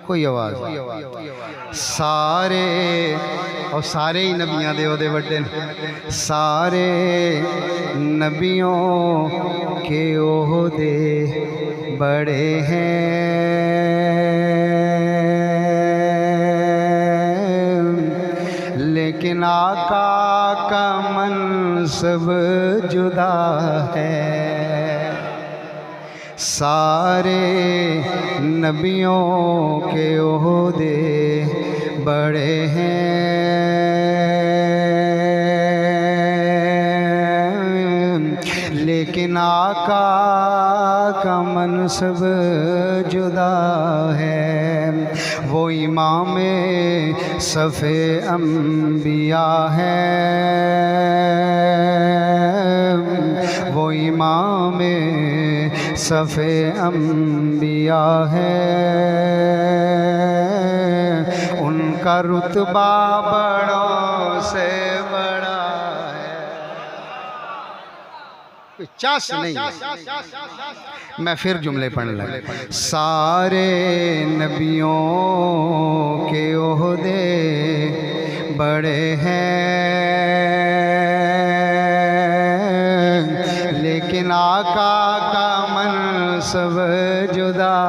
کوئی آواز سارے اور سارے ہی نبیاں دے دے وڈے سارے نبیوں کے عہدے بڑے ہیں، لیکن آقا کا منصب جدا ہے۔ سارے نبیوں کے عہدے بڑے ہیں، لیکن آقا کا منصب جدا ہے۔ وہ امام صف انبیاء ہے، وہ امام صف انبیاء ہے، ان کا رتبہ بڑوں سے بڑا ہے۔ چاس نہیں، میں پھر جملے پڑھ لگا۔ سارے نبیوں کے عہدے بڑے ہیں، لیکن آقا کا منصب جدا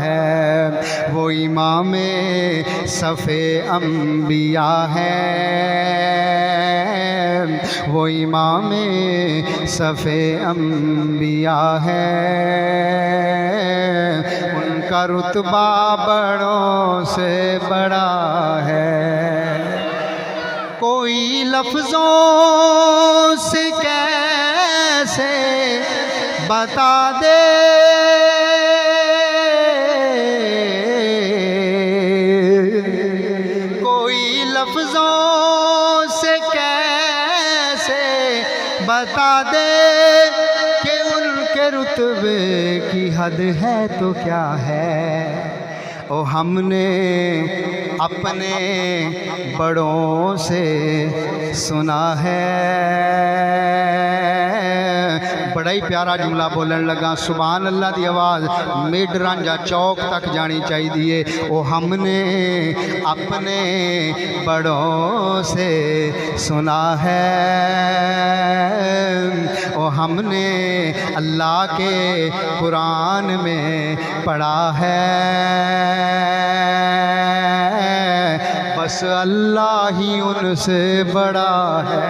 ہے۔ وہ امام صف انبیاء ہے، وہ امام صف انبیاء ہے، ان کا رتبہ بڑوں سے بڑا ہے۔ کوئی لفظوں سے کیسے بتا دے کوئی لفظوں سے کیسے بتا دے کہ ان کے رتبے کی حد ہے تو کیا ہے۔ او ہم نے اپنے بڑوں سے سنا ہے، بڑا ہی پیارا جملہ بولن لگا، سبحان اللہ دی آواز مڈ رانجھا چوک تک جانی چاہیے۔ او ہم نے اپنے بڑوں سے سنا ہے، او ہم نے اللہ کے قرآن میں پڑھا ہے، بس اللہ ہی ان سے بڑا ہے۔